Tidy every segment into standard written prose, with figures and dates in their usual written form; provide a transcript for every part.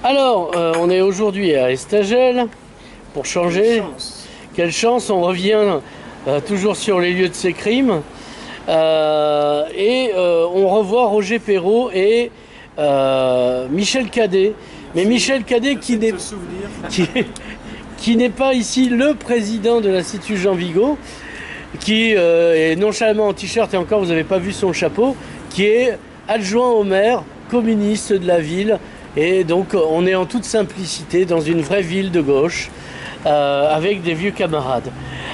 Alors, on est aujourd'hui à Estagel, pour changer. Quelle chance, on revient toujours sur les lieux de ces crimes. On revoit Roger Perrault et Michel Cadet. Mais Michel Cadet qui n'est pas ici le président de l'Institut Jean Vigo, qui est nonchalamment en t-shirt, et encore vous n'avez pas vu son chapeau, qui est adjoint au maire, communiste de la ville. Et donc on est en toute simplicité dans une vraie ville de gauche, avec des vieux camarades.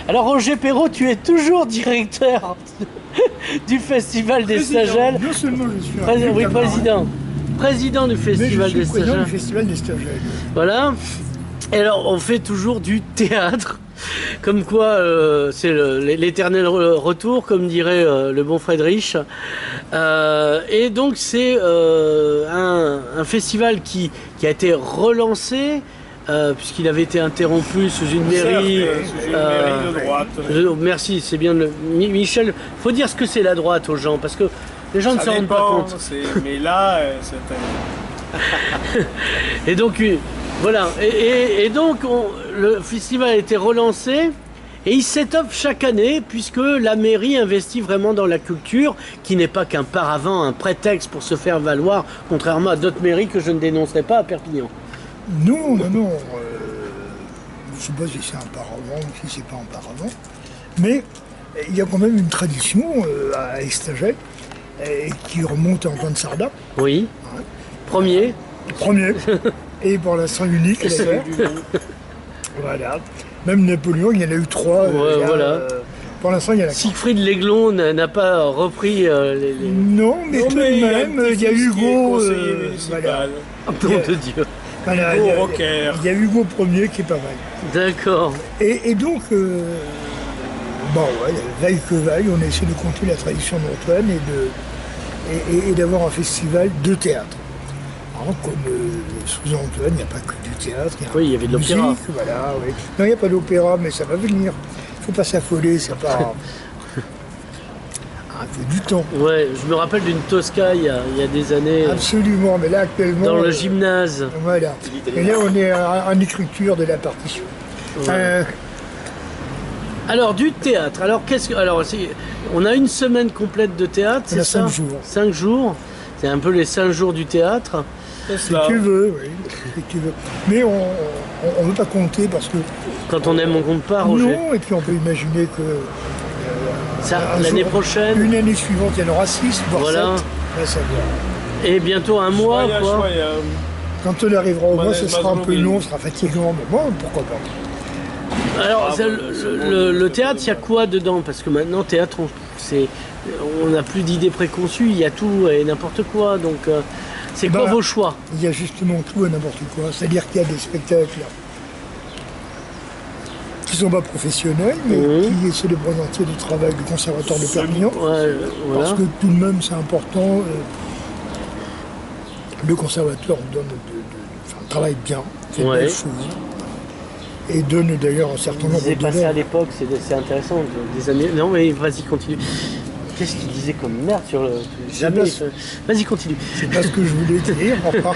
Alors Roger Perrault, tu es toujours directeur du Festival d'Estagel. Non seulement je suis un Oui, président du Festival d'Estagel. Voilà. Et alors on fait toujours du théâtre. Comme quoi, c'est l'éternel retour, comme dirait le bon Friedrich. Et donc c'est un festival qui a été relancé, puisqu'il avait été interrompu sous une mairie. Sous une mairie de droite. Merci, c'est bien. Michel, il faut dire ce que c'est la droite aux gens, parce que les gens ne s'en rendent pas compte. Mais là, c'est Et donc, voilà. Et donc, le festival a été relancé. Et il s'étoffe chaque année, puisque la mairie investit vraiment dans la culture, qui n'est pas qu'un paravent, un prétexte pour se faire valoir, contrairement à d'autres mairies que je ne dénoncerai pas à Perpignan. Non. Je ne sais pas si c'est un paravent ou si c'est pas un paravent. Mais il y a quand même une tradition à Estagel qui remonte à Antoine Sarda. Oui. Ouais. Premier. Et pour l'instant unique, d'ailleurs. Voilà. Même Napoléon, il y en a eu 3. Voilà. Pour l'instant, il y en a 4. Siegfried L'Aiglon n'a pas repris les... Non, mais tout de même, il y a Hugo. Voilà. Nom de Dieu. Voilà, il y a Hugo Ier qui est pas mal. D'accord. Et donc, vaille que vaille, on a essayé de continuer la tradition d'Antoine et d'avoir un festival de théâtre. Alors, comme sous Antoine, il n'y a pas que du théâtre. Il y avait de l'opéra. Voilà, oui. Non, il n'y a pas d'opéra, mais ça va venir. Il ne faut pas s'affoler, c'est pas... Il faut du temps. Ouais, je me rappelle d'une Tosca il y a des années. Absolument, mais là actuellement... Dans le gymnase. Voilà. Et là on est en écriture de la partition. Ouais. Alors du théâtre, on a une semaine complète de théâtre, c'est ça? 5 jours. 5 jours, c'est un peu les 5 jours du théâtre. Si tu veux, oui. Si tu veux. Mais on ne veut pas compter parce que... Quand on aime, on compte pas, Roger. Non, et puis on peut imaginer que... l'année prochaine. Une année suivante, il y en aura 6, voire 7. Là, ça va. Et bientôt un mois, quoi. Quand on arrivera au mois, ce sera un peu long, ce sera fatigant, mais bon, pourquoi pas. Alors, le théâtre, il y a quoi dedans? Parce que maintenant, théâtre, on n'a plus d'idées préconçues, il y a tout et n'importe quoi, donc c'est quoi vos choix? Il y a justement tout et n'importe quoi, c'est-à-dire qu'il y a des spectacles qui ne sont pas professionnels, mais qui essaient de présenter du travail du conservatoire de Perpignan. Voilà. Parce que tout de même, c'est important. Le conservatoire travaille bien, fait de belles choses. Et donne d'ailleurs un certain nombre de... C'est passé à l'époque, c'est intéressant. Des années... Non, mais vas-y, continue. Qu'est-ce qu'il disait comme merde sur le... Jamais... Vas-y, continue. C'est pas ce que je voulais dire, enfin.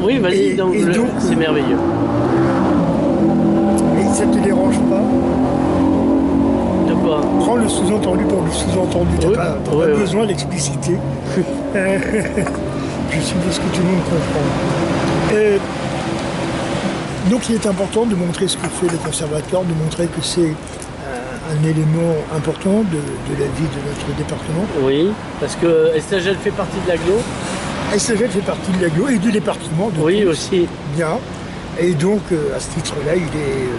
Oui, vas-y, donc c'est merveilleux. Et ça te dérange pas? De quoi? Prends le sous-entendu pour le sous-entendu, t'as pas besoin d'expliciter. Je suppose que tout le monde comprend. Donc il est important de montrer ce que fait le conservatoire, de montrer que c'est un élément important de la vie de notre département. Oui, parce que Estagel fait partie de l'agglo. Estagel fait partie de l'agglo et du département. Oui, aussi. Bien. Et donc, à ce titre-là, il est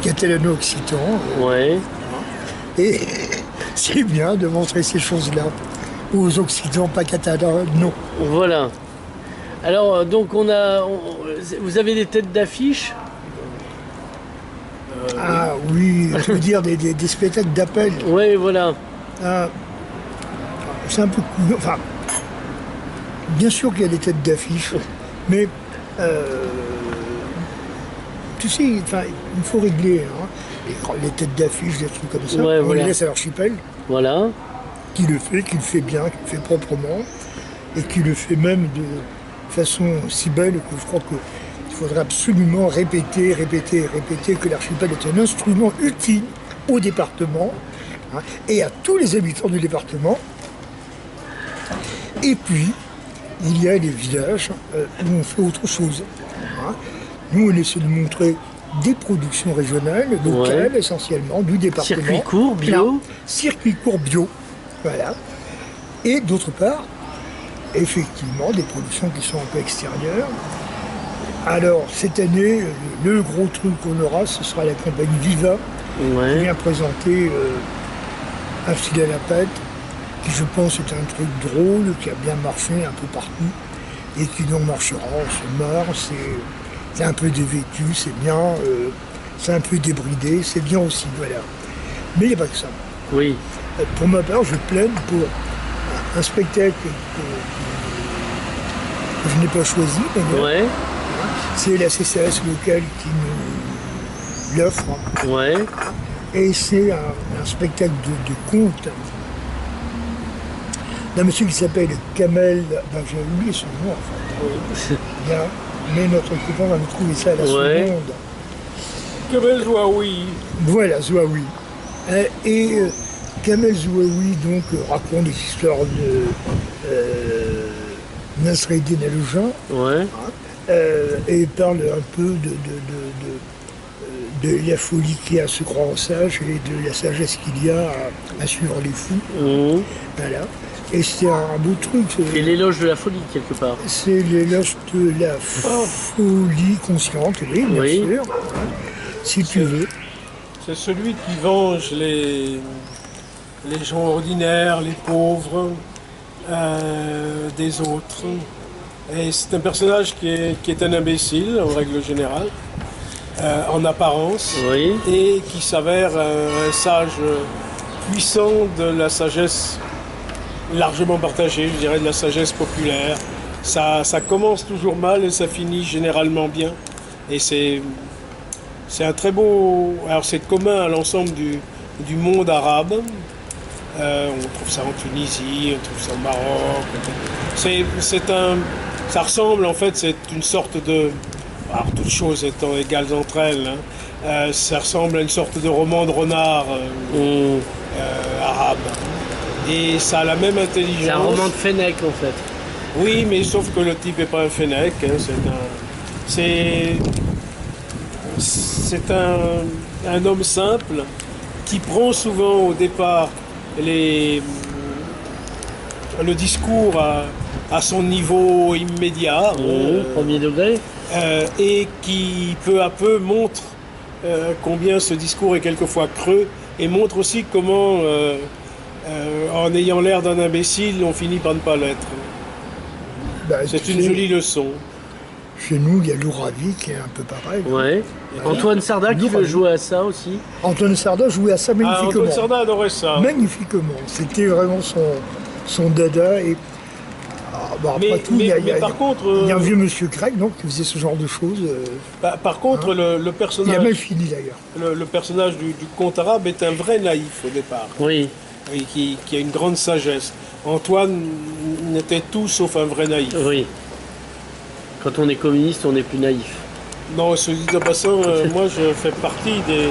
catalano-occitan. Ouais. Et c'est bien de montrer ces choses-là aux Occitans, pas catalans, non. Voilà. Alors, donc, vous avez des têtes d'affiche? Ah oui, je veux dire des spectacles d'appel. Oui, voilà. C'est un peu... Enfin, bien sûr qu'il y a des têtes d'affiche, mais... tu sais, il faut régler les têtes d'affiche, des trucs comme ça. On les laisse à l'archipel. Voilà. Qui le fait bien, qui le fait proprement, et qui le fait même façon si belle que je crois qu'il faudrait absolument répéter que l'archipel est un instrument utile au département, hein, et à tous les habitants du département. Et puis, il y a les villages où on fait autre chose. Hein. Nous, on essaie de montrer des productions régionales, locales, essentiellement, du département. Circuit court, bio. Circuit court bio, voilà. Et d'autre part, effectivement, des productions qui sont un peu extérieures. Alors, cette année, le gros truc qu'on aura, ce sera la compagnie Viva, qui vient présenter un filet à la pâte, qui je pense est un truc drôle, qui a bien marché un peu partout, et qui donc marchera, on se marre, c'est un peu dévêtu, c'est bien, c'est un peu débridé, c'est bien aussi, voilà. Mais il n'y a pas que ça. Oui. Pour ma part, je plaide pour un spectacle que je n'ai pas choisi, d'ailleurs. Ouais. C'est la CCAS locale qui nous l'offre. Ouais. Et c'est un spectacle de conte d'un monsieur qui s'appelle Kamel, j'ai oublié son nom en fait. Bien, mais notre copain va nous trouver ça à la seconde. Kamel Zouaoui. Voilà, Zouaoui. Et Kamel Zouaoui donc raconte des histoires de Nasreddin Alouja. Ouais. Et parle un peu de la folie qu'il y a à se croire sage et de la sagesse qu'il y a à suivre les fous. Mmh. Voilà. Et c'est un beau truc. C'est l'éloge de la folie, quelque part. C'est l'éloge de la folie consciente, oui, bien sûr. Si tu veux. C'est celui qui venge les gens ordinaires, les pauvres, des autres. Et c'est un personnage qui est un imbécile, en règle générale, en apparence, et qui s'avère un sage puissant de la sagesse largement partagée, je dirais de la sagesse populaire. Ça commence toujours mal et ça finit généralement bien. Et c'est un très beau... Alors c'est commun à l'ensemble du monde arabe. On trouve ça en Tunisie, on trouve ça au Maroc. Ça ressemble en fait, c'est une sorte de... Alors toutes choses étant égales entre elles, hein, ça ressemble à une sorte de roman de renard arabe. Et ça a la même intelligence. C'est un roman de Fennec en fait. Oui, mais sauf que le type n'est pas un Fennec. Hein, c'est un homme simple qui prend souvent au départ le discours à son niveau immédiat. Premier degré. Et qui peu à peu montre combien ce discours est quelquefois creux et montre aussi comment... en ayant l'air d'un imbécile, on finit par ne pas l'être. C'est une jolie leçon. Chez nous, il y a Louravi qui est un peu pareil. Ouais. Antoine Sarda qui veut jouer à ça aussi. Antoine Sarda jouait à ça magnifiquement. Antoine Sarda adorait ça. Magnifiquement. C'était vraiment son dada. Et après tout, il y a un vieux monsieur Craig donc, qui faisait ce genre de choses. Par contre, le personnage... Il a mal fini d'ailleurs. Le personnage du conte arabe est un vrai naïf au départ. Oui. Et qui a une grande sagesse. Antoine n'était tout sauf un vrai naïf. Oui. Quand on est communiste, on n'est plus naïf. Non, ce dit en passant, moi je fais partie du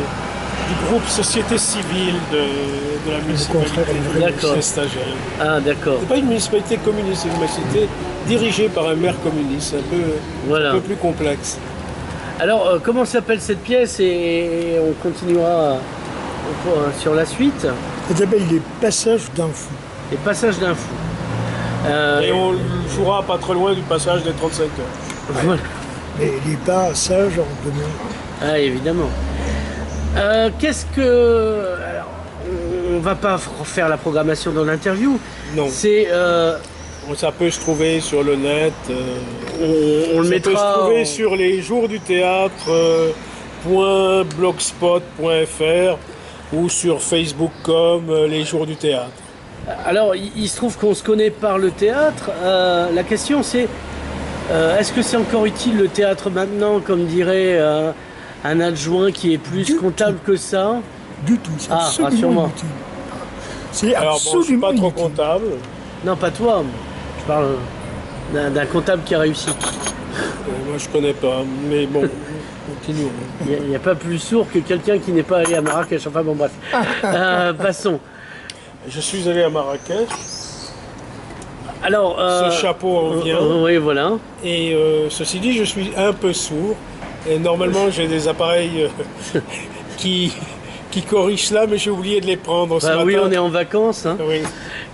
groupe Société Civile de la municipalité. D'accord. Stagiaire. Ah, d'accord. C'est pas une municipalité communiste, c'est une municipalité dirigée par un maire communiste, un peu plus complexe. Alors, comment s'appelle cette pièce et on continuera sur la suite? Ça s'appelle Les Passages d'un fou. Les Passages d'un fou. Et on jouera pas très loin du passage des 35 heures. Ouais. Mais les passages en demain. Ah, évidemment. Qu'est-ce que... Alors, on va pas faire la programmation dans l'interview. Non. C'est... Ça peut se trouver sur le net. On le mettra... Ça peut se trouver sur les jours du théâtre .blogspot.fr ou sur Facebook comme les jours du théâtre. Alors, il se trouve qu'on se connaît par le théâtre. La question c'est, est-ce que c'est encore utile le théâtre maintenant, comme dirait un adjoint qui est plus comptable que ça? Du tout, c'est absolument inutile. C'est absolument je suis pas trop comptable. Non, pas toi, je parle... d'un comptable qui a réussi. Moi, je connais pas, mais bon, continuons. Il n'y a pas plus sourd que quelqu'un qui n'est pas allé à Marrakech. Enfin bon, bref. Passons. Je suis allé à Marrakech. Alors, ce chapeau en vient. Oui, voilà. Et ceci dit, je suis un peu sourd. Et normalement, j'ai des appareils qui corrigent cela, mais j'ai oublié de les prendre ce matin. Oui, on est en vacances. Hein. Oui.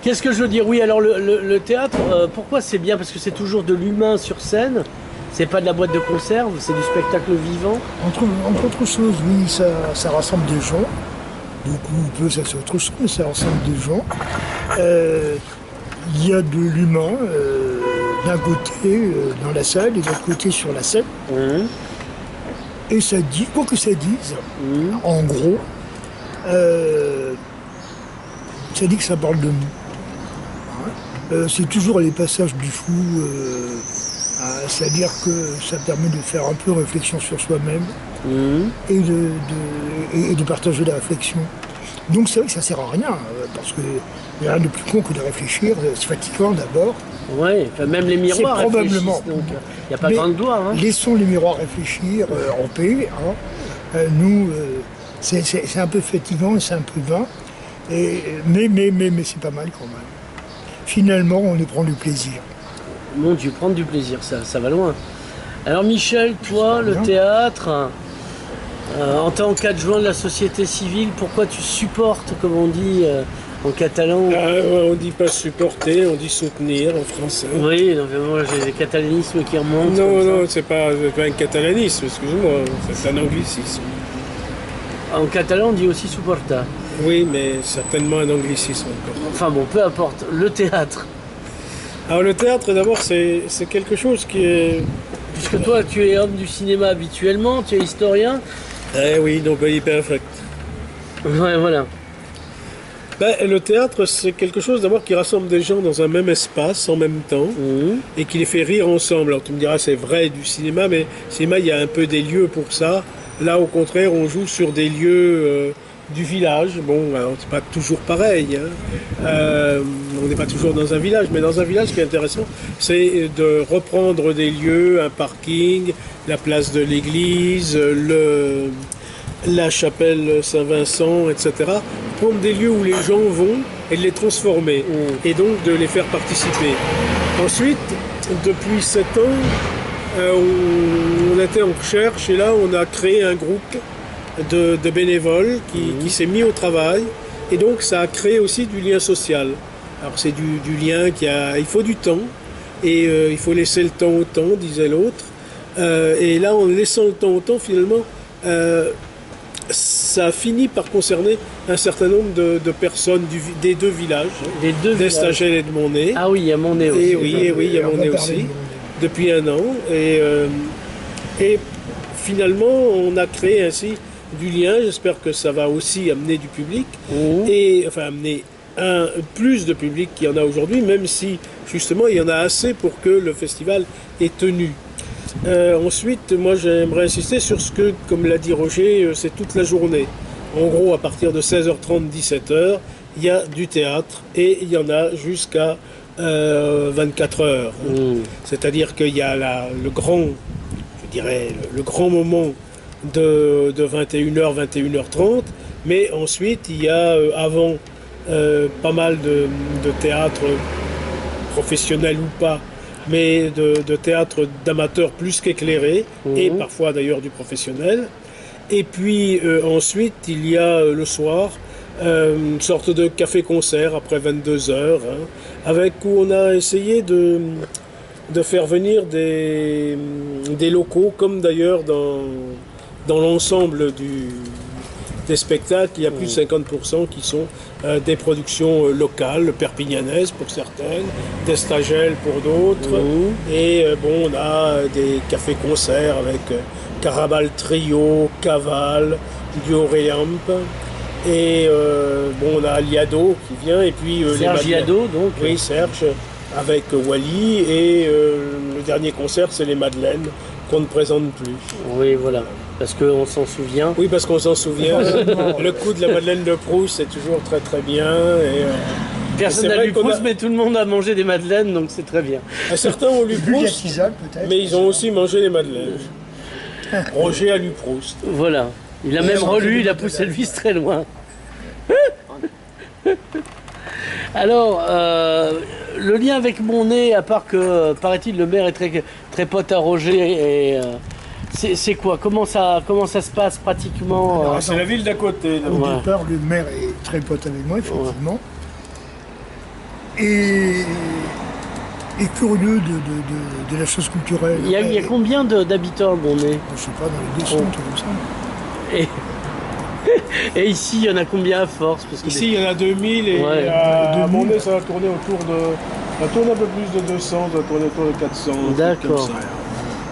Qu'est-ce que je veux dire? Oui, alors le théâtre, pourquoi c'est bien? Parce que c'est toujours de l'humain sur scène. C'est pas de la boîte de conserve, c'est du spectacle vivant. Entre autres choses, oui, ça rassemble des gens. Beaucoup, peu, ça c'est autre chose, mais ça rassemble des gens. Il y a de l'humain d'un côté dans la salle et de l'autre côté sur la scène. Et ça dit, quoi que ça dise, en gros, ça dit que ça parle de nous. C'est toujours les passages du fou, c'est-à-dire que ça permet de faire un peu réflexion sur soi-même et de partager la réflexion. Donc c'est vrai que ça sert à rien, parce que il n'y a rien de plus con que de réfléchir, c'est fatigant d'abord. Oui, enfin, même les miroirs probablement. Donc il n'y a pas grand doigt. Hein. Laissons les miroirs réfléchir en paix. Hein. Nous, c'est un peu fatigant et c'est un peu vain, mais c'est pas mal quand même. Finalement, on y prend du plaisir. Mon Dieu, prendre du plaisir, ça va loin. Alors Michel, toi, le théâtre, en tant qu'adjoint de la société civile, pourquoi tu supportes, comme on dit en catalan? On dit pas supporter, on dit soutenir en français. Oui, non, moi j'ai des catalanismes qui remontent. Non, c'est pas un catalanisme, excuse-moi, c'est un anglicisme. En catalan, on dit aussi supporta. Oui, mais certainement un anglicisme encore. Enfin bon, peu importe, le théâtre. Alors le théâtre, d'abord, c'est quelque chose qui est... Puisque toi, tu es homme du cinéma habituellement, tu es historien. Eh oui, donc pays perfect. Ouais, voilà. Le théâtre, c'est quelque chose d'abord qui rassemble des gens dans un même espace en même temps et qui les fait rire ensemble. Alors tu me diras, c'est vrai du cinéma, mais cinéma, il y a un peu des lieux pour ça. Là, au contraire, on joue sur des lieux du village. Bon, alors c'est pas toujours pareil. Hein. On n'est pas toujours dans un village, mais dans un village, ce qui est intéressant, c'est de reprendre des lieux, un parking, la place de l'église, la chapelle Saint-Vincent, etc. Prendre des lieux où les gens vont et de les transformer, et donc de les faire participer. Ensuite, depuis 7 ans, on était en recherche, et là on a créé un groupe de bénévoles qui s'est mis au travail, et donc ça a créé aussi du lien social. Alors c'est du lien il faut du temps, et il faut laisser le temps au temps, disait l'autre. Et là, en laissant le temps au temps, finalement, ça a fini par concerner un certain nombre de personnes des deux villages, d'Estagel et de Monnet. Ah oui, il y a Monnet aussi. Et oui, il y a Monnet aussi, depuis 1 an. Et finalement, on a créé ainsi du lien. J'espère que ça va aussi amener du public, et enfin amener plus de public qu'il y en a aujourd'hui, même si justement il y en a assez pour que le festival ait tenu. Ensuite, moi j'aimerais insister sur ce que, comme l'a dit Roger, c'est toute la journée. En gros, à partir de 16h30, 17h, il y a du théâtre, et il y en a jusqu'à 24h. C'est-à-dire qu'il y a le grand moment de 21h, 21h30, mais ensuite il y a avant pas mal de théâtre professionnel ou pas, mais de théâtre d'amateurs plus qu'éclairé, et parfois d'ailleurs du professionnel. Et puis ensuite, il y a le soir une sorte de café-concert après 22h, avec où on a essayé de faire venir des locaux, comme d'ailleurs dans l'ensemble des spectacles. Il y a plus de 50% qui sont des productions locales, perpignanaises pour certaines, d'Estagel pour d'autres. Et on a des cafés-concerts avec Carabal Trio, Caval, Duo Reamp. Et on a Liado qui vient, et puis Serge Liado, donc. Oui, Serge, avec Wally, et le dernier concert, c'est les Madeleines, qu'on ne présente plus. Oui, voilà, parce qu'on s'en souvient. Oui, parce qu'on s'en souvient. Le coup de la Madeleine de Proust, c'est toujours très très bien. Personne n'a lu Proust, mais tout le monde a mangé des madeleines, donc c'est très bien. Certains ont lu Proust, mais ils ont aussi mangé les madeleines. Roger a lu Proust. Voilà. Il a même relu, il a poussé le vice très loin. Alors, le lien avec Monnet, à part que, paraît-il, le maire est très, très pote à Roger, et c'est quoi, comment ça se passe pratiquement C'est la ville d'à côté. Au départ, le maire est très pote avec moi, effectivement. Et curieux de la chose culturelle. Il y a combien d'habitants à Monnet? Je sais pas, dans les 200, tout comme ça. Et ici, il y en a combien à force? Parce que ici, il y en a 2000 et à Monnet, ça va tourner autour de... Ça tourne un peu plus de 200, ça va tourner autour de 400. D'accord.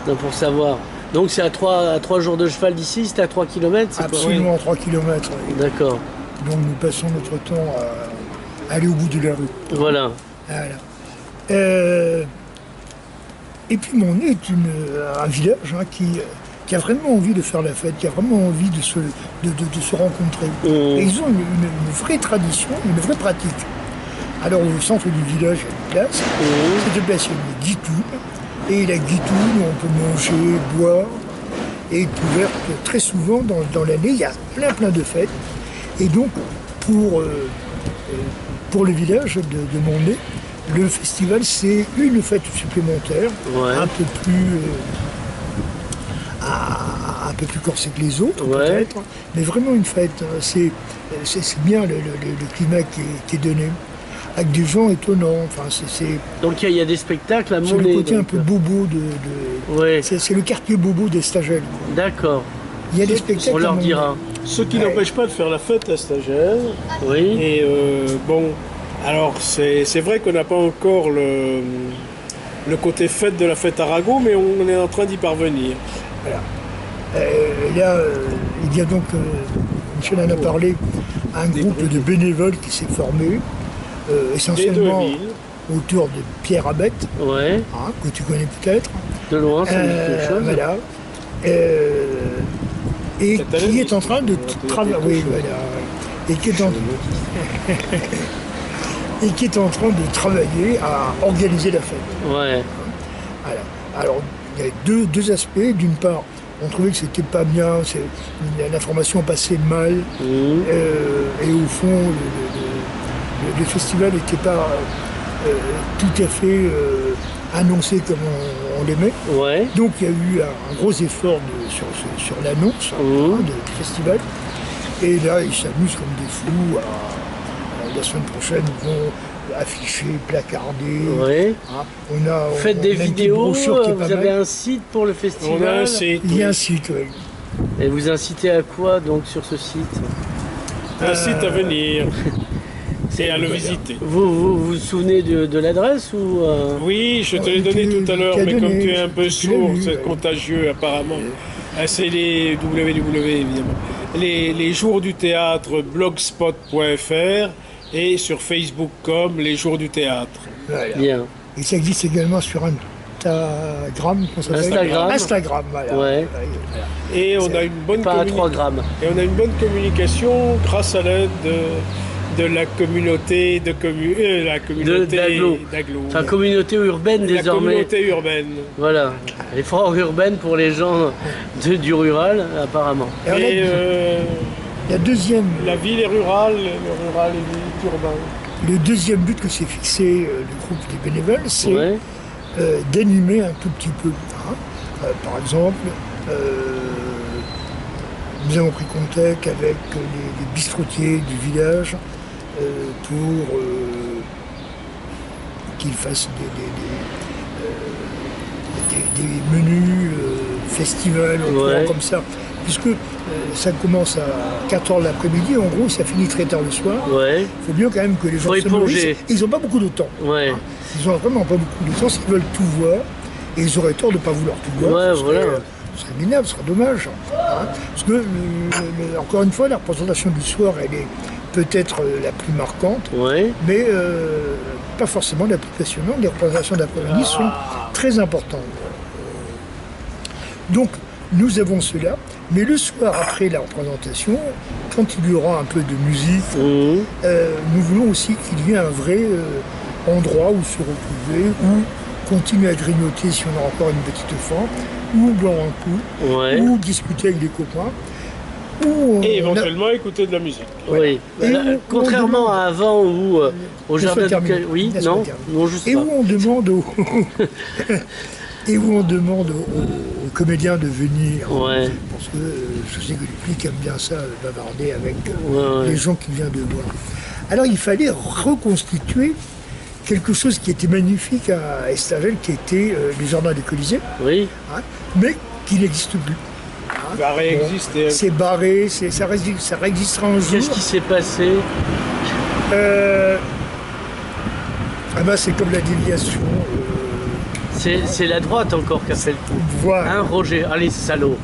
Donc, pour savoir. Donc c'est à 3 jours de cheval d'ici, c'est à 3 km? Absolument, 3 km. Oui. D'accord. Donc nous passons notre temps à aller au bout de la rue. Voilà. Et puis Monnet est un village qui a vraiment envie de faire la fête, qui a vraiment envie de se rencontrer. Et ils ont une vraie tradition, une vraie pratique. Alors au centre du village, il y a une place. Cette place, il y a une guitoune. Et la guitoune, on peut manger, boire, et est ouverte très souvent dans l'année. Il y a plein de fêtes. Et donc, pour le village de Monnet, le festival, c'est une fête supplémentaire, un peu plus corsée que les autres, peut-être, mais vraiment une fête. C'est bien le climat qui est donné, avec des gens étonnants. Enfin, donc il y a des spectacles à Monnet. C'est le côté un peu bobo c'est le quartier bobo des Stagelles. D'accord. Il y a des spectacles. On leur dira. Ce qui n'empêche pas de faire la fête à Stagelles. Oui. Et bon, alors c'est vrai qu'on n'a pas encore le côté fête de la fête Arago, mais on est en train d'y parvenir. Voilà. Là, il y a donc, Michel en a parlé, un groupe de bénévoles qui s'est formé, essentiellement autour de Pierre Abette, que tu connais peut-être. De loin, ça me dit quelque chose. Voilà. Et qui est en train de travailler. Et qui est en train de travailler à organiser la fête. Ouais. Voilà. Alors, il y a deux aspects. D'une part, on trouvait que c'était pas bien, l'information passait mal, et au fond, le festival n'était pas tout à fait annoncé comme on l'aimait. Ouais. Donc il y a eu un gros effort sur l'annonce du festival. Et là, ils s'amusent comme des fous. La semaine prochaine, ils vont afficher, placarder. Vous faites des vidéos, vous avez un site pour le festival? On a un site. Il y a un site, oui. Et vous incitez à quoi donc sur ce site? Un site à venir. Et à le visiter. Vous vous souvenez de l'adresse ou Oui, je te l'ai donné tout à l'heure, mais comme tu es un peu sourd, c'est contagieux apparemment. C'est les www évidemment. Les jours du théâtre blogspot.fr et sur Facebook comme les jours du théâtre. Voilà. Bien. Et ça existe également sur Instagram. Instagram, voilà. Ouais. Et on a une bonne Et on a une bonne communication grâce à l'aide de la communauté d'Aglo. Enfin, communauté urbaine désormais. La communauté urbaine. Voilà. Les forts urbaines pour les gens du rural, apparemment. Et la deuxième. La ville est rurale, le rural est urbain. Le deuxième but que s'est fixé le groupe des bénévoles, c'est d'animer un tout petit peu. Par exemple, nous avons pris contact avec les bistrotiers du village pour qu'ils fassent des menus festivals comme ça. Puisque ça commence à 4h l'après-midi, en gros, ça finit très tard le soir. Il faut bien quand même que les gens se nourrissent. Ils n'ont pas beaucoup de temps. Ils n'ont vraiment pas beaucoup de temps s'ils veulent tout voir. Et ils auraient tort de ne pas vouloir tout voir. Ce serait minable, ce serait dommage. Parce que, encore une fois, la représentation du soir, elle est peut-être la plus marquante, mais pas forcément la plus passionnante. Les représentations d'après-midi sont très importantes. Donc, Nous avons cela, mais le soir après la représentation, quand il y aura un peu de musique, nous voulons aussi qu'il y ait un vrai endroit où se retrouver, où continuer à grignoter si on a encore une petite faim, ou boire un coup, ou discuter avec des copains. Et éventuellement écouter de la musique. Oui. Contrairement à avant où au jardin du... Oui, non, juste et où on demande aux et où on demande aux comédiens de venir, parce que je sais que le public aime bien ça, bavarder avec les gens qui viennent de voir. Alors il fallait reconstituer quelque chose qui était magnifique à Estagel, qui était le jardin des Colisées, mais qui n'existe plus. Va réexister. C'est barré, ça réexistera un jour. Qu'est-ce qui s'est passé? C'est comme la déviation. C'est la droite encore qui a fait le coup. Voilà. Hein, Roger? Allez, salaud.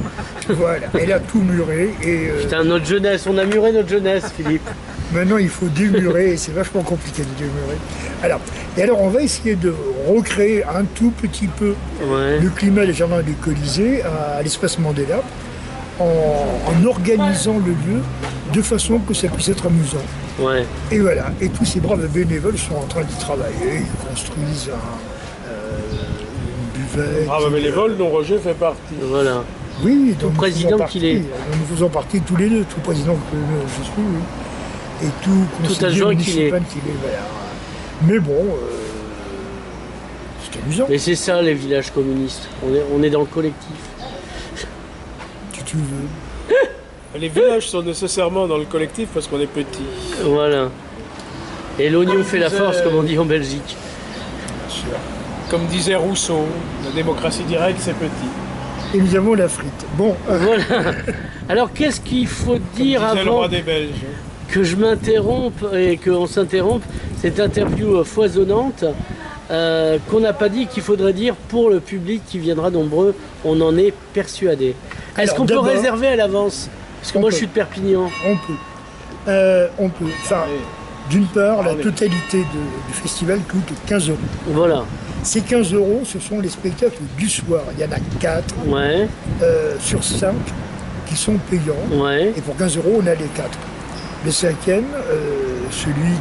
Voilà, elle a tout muré. Putain, notre jeunesse, on a muré notre jeunesse, Philippe. Maintenant, il faut démurer, et c'est vachement compliqué de démurer. Alors, on va essayer de recréer un tout petit peu le climat des jardins des Colisées à l'espace Mandela, en organisant le lieu de façon que ça puisse être amusant. Et voilà, et tous ces braves bénévoles sont en train d'y travailler, ils construisent une buvette. Braves bénévoles dont Roger fait partie. Voilà. Oui, donc le président qu'il est. Nous faisons partie tous les deux, tout président que je suis, et tout adjoint municipal qu'il est. Voilà. Mais bon, c'est amusant. Mais c'est ça les villages communistes, on est dans le collectif. Si tu veux. Les villages sont nécessairement dans le collectif parce qu'on est petit. Voilà. Et l'oignon fait la force, comme on dit en Belgique. Comme disait Rousseau, la démocratie directe, c'est petit. Et nous avons la frite. Bon. Voilà. Alors qu'est-ce qu'il faut dire avant le roi des Belges que je m'interrompe et qu'on s'interrompe cette interview foisonnante qu'on n'a pas dit, qu'il faudrait dire pour le public qui viendra nombreux, on en est persuadé. Est-ce qu'on peut réserver à l'avance? Parce que moi je suis de Perpignan. On peut. Enfin, d'une part, la totalité du festival coûte 15 €. Voilà. Ces 15 €, ce sont les spectacles du soir. Il y en a 4 sur 5 qui sont payants. Et pour 15 €, on a les 4. Le 5e, celui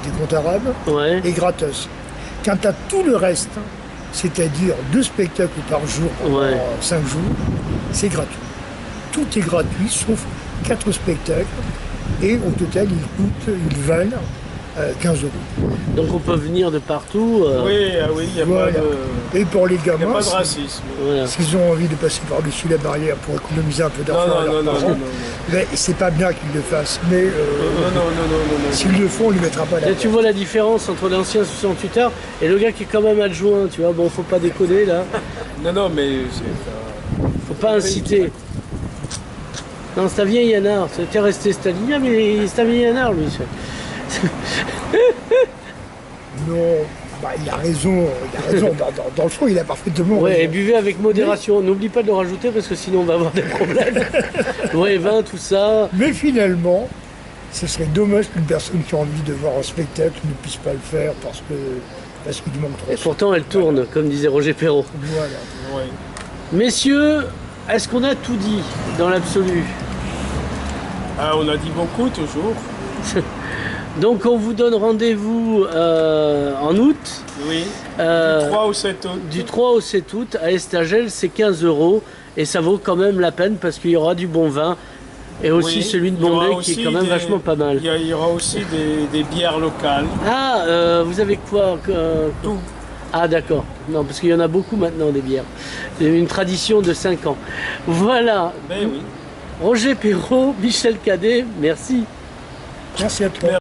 des contes arabes, est gratos. Quant à tout le reste, c'est-à-dire 2 spectacles par jour pendant 5 jours, c'est gratuit. Tout est gratuit, sauf 4 spectacles. Et au total, ils valent 15 €. Donc on peut venir de partout. Oui, il n'y a pas de... Et pour les gamins, il n'y a pas de racisme. S'ils ont envie de passer par-dessus la barrière pour économiser un peu d'argent, non. Mais c'est pas bien qu'ils le fassent. Mais s'ils le font, on ne lui mettra pas la. Là, tu vois la différence entre l'ancien 68 heures et le gars qui est quand même adjoint, tu vois. Bon, faut pas déconner là. Non, mais faut pas inciter. Non, c'est un vieil anard. C'était resté stalinien, mais c'est un vieil anard, lui. Non, il a raison. Dans le fond, il a parfaitement raison. Et buvez avec modération. N'oublie pas de le rajouter parce que sinon on va avoir des problèmes. Vin, tout ça. Mais finalement, ce serait dommage qu'une personne qui a envie de voir un spectacle ne puisse pas le faire parce qu'il manque trop. Et pourtant, elle tourne, comme disait Roger Perrault. Voilà. Messieurs, est-ce qu'on a tout dit dans l'absolu? On a dit beaucoup toujours. Donc on vous donne rendez-vous en août. Oui. Du 3 au 7 août. Du 3 au 7 août à Estagel, c'est 15 € et ça vaut quand même la peine parce qu'il y aura du bon vin et aussi celui de Bondet qui est quand même vachement pas mal. Il y aura aussi des bières locales. Ah, vous avez quoi Tout. Ah d'accord, non parce qu'il y en a beaucoup maintenant des bières. C'est une tradition de 5 ans. Voilà. Ben oui. Roger Perrault, Michel Cadet, merci. Merci à toi.